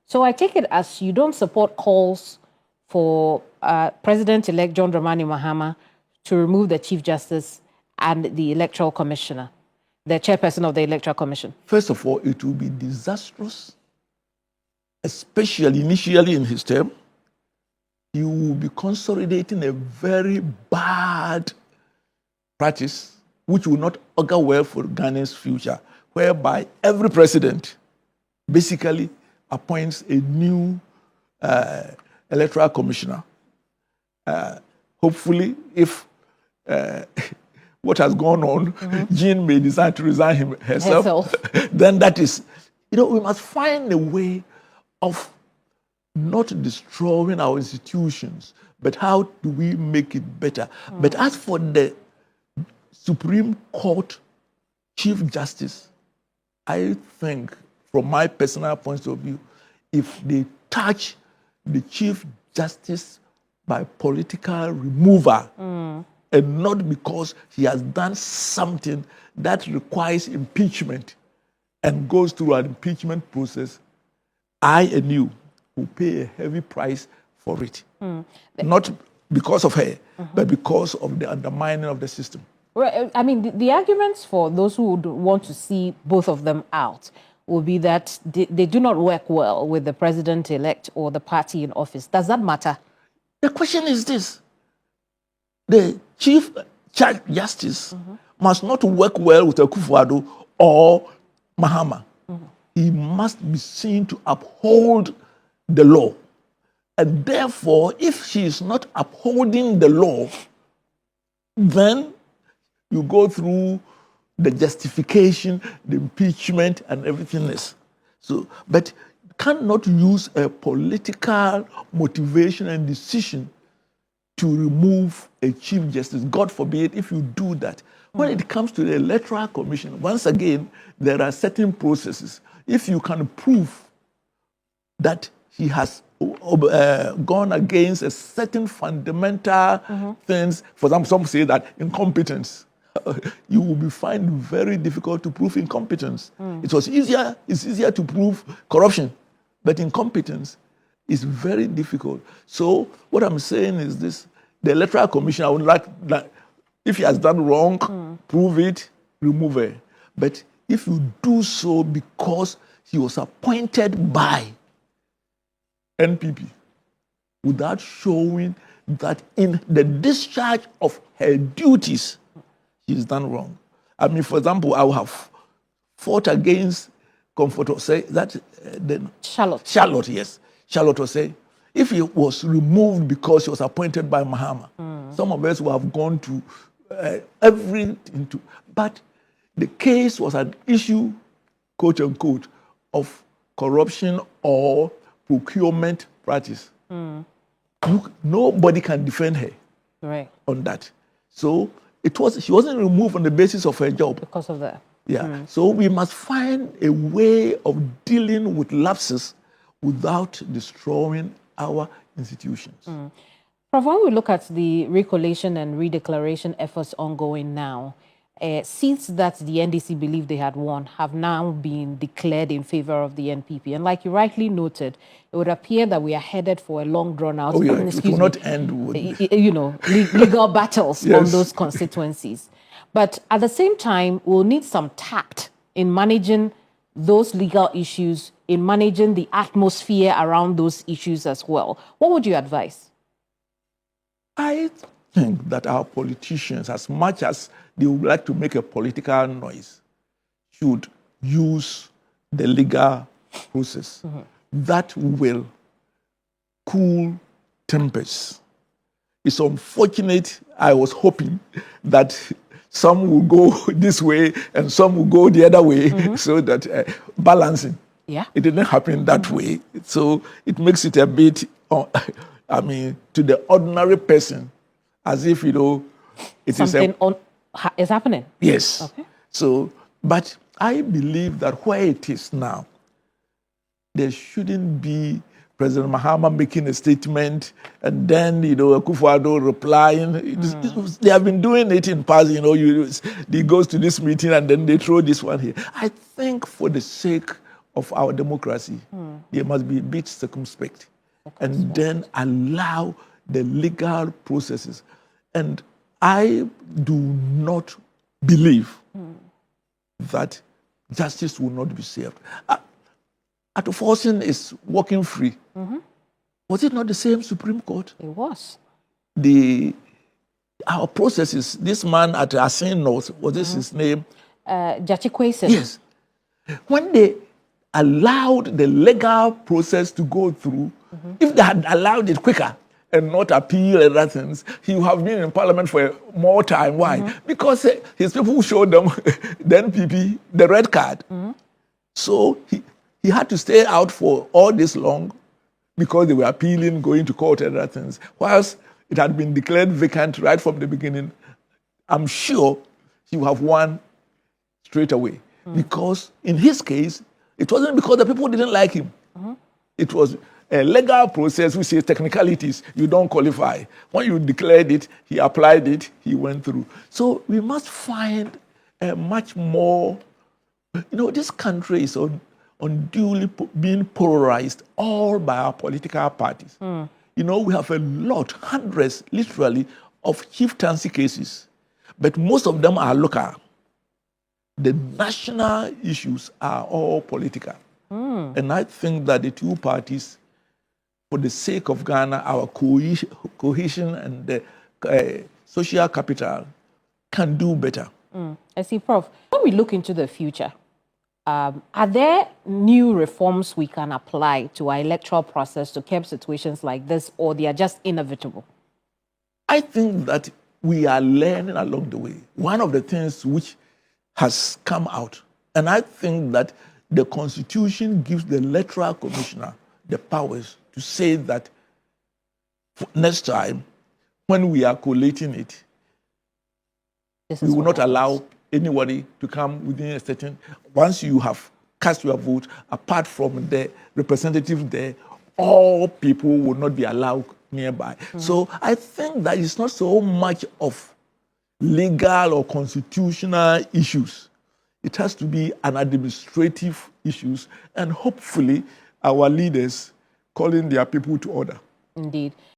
So I take it as you don't support calls for President-elect John Dramani Mahama to remove the Chief Justice and the Electoral Commissioner, the chairperson of the Electoral Commission. First of all, it will be disastrous, especially initially in his term. He will be consolidating a very bad practice which will not augur well for Ghana's future, whereby every president basically appoints a new electoral commissioner. Hopefully, if what has gone on, Jean may decide to resign herself, then that is, we must find a way of not destroying our institutions, but how do we make it better? But as for the Supreme Court Chief Justice, I think, from my personal point of view, if they touch the Chief Justice by political removal, and not because he has done something that requires impeachment and goes through an impeachment process, I and you will pay a heavy price for it. Not because of her, but because of the undermining of the system. Well, I mean, the arguments for those who would want to see both of them out will be that they do not work well with the president-elect or the party in office. Does that matter? The question is this. The Chief Justice must not work well with Akufo-Addo or Mahama. He must be seen to uphold the law. And therefore, if she is not upholding the law, then you go through the justification, the impeachment, and everything else. So, but you cannot use a political motivation and decision to remove a Chief Justice. God forbid if you do that. When it comes to the Electoral Commission, once again, there are certain processes. If you can prove that he has gone against a certain fundamental things, for example, some say that incompetence, you will be find very difficult to prove incompetence. It's easier to prove corruption, but incompetence is very difficult. So what I'm saying is this: the Electoral Commission, I would like that if he has done wrong, prove it, remove it. But if you do so because he was appointed by NPP without showing that in the discharge of her duties, she's done wrong. I mean, for example, I would have fought against Comfort Osei, that Charlotte, yes. Charlotte Osei, if he was removed because he was appointed by Mahama, some of us would have gone to everything. But the case was an issue, quote unquote, of corruption or procurement practice. Nobody can defend her on that. So she wasn't removed on the basis of her job. Because of that. Yeah. So we must find a way of dealing with lapses without destroying our institutions. Prof, when we look at the recollation and redeclaration efforts ongoing now, seats that the NDC believed they had won have now been declared in favor of the NPP. And like you rightly noted, it would appear that we are headed for a long drawn-out, it will not end with legal battles on those constituencies. But at the same time, we'll need some tact in managing those legal issues, in managing the atmosphere around those issues as well. What would you advise? I think that our politicians, as much as they would like to make a political noise, should use the legal process that will cool tempers. It's unfortunate. I was hoping that some will go this way and some will go the other way, so that balancing. Yeah. It didn't happen that way. So it makes it a bit, to the ordinary person, as if, it is happening. Yes. Okay. So, but I believe that where it is now, there shouldn't be President Mahama making a statement and then, Akufo-Addo replying. They have been doing it in past, he goes to this meeting and then they throw this one here. I think for the sake of our democracy, they must be a bit circumspect and then allow the legal processes. And I do not believe that justice will not be served. Ato Forson is walking free. Was it not the same Supreme Court? It was. Our processes, this man at Asin North, was this his name? Jachi Kwesi. Yes. When they allowed the legal process to go through, if they had allowed it quicker and not appeal and other things, he would have been in Parliament for more time. Why? Because his people showed them the NPP, the red card. So he had to stay out for all this long because they were appealing, going to court and other things. Whilst it had been declared vacant right from the beginning, I'm sure he would have won straight away. Because in his case, it wasn't because the people didn't like him. It was a legal process which says technicalities, you don't qualify. When you declared it, he applied it, he went through. So we must find a much more, this country is unduly being polarized all by our political parties. We have a lot, hundreds, literally, of chieftaincy cases, but most of them are local. The national issues are all political. And I think that the two parties, for the sake of Ghana, our cohesion and the social capital, can do better. I see, Prof. When we look into the future, are there new reforms we can apply to our electoral process to curb situations like this, or they are just inevitable? I think that we are learning along the way. One of the things which has come out, and I think that the Constitution gives the Electoral Commissioner the powers to say that next time, when we are collating it, we will not allow anybody to come within a certain. Once you have cast your vote, apart from the representative there, all people will not be allowed nearby. So I think that it's not so much of legal or constitutional issues. It has to be an administrative issues, and hopefully our leaders calling their people to order. Indeed.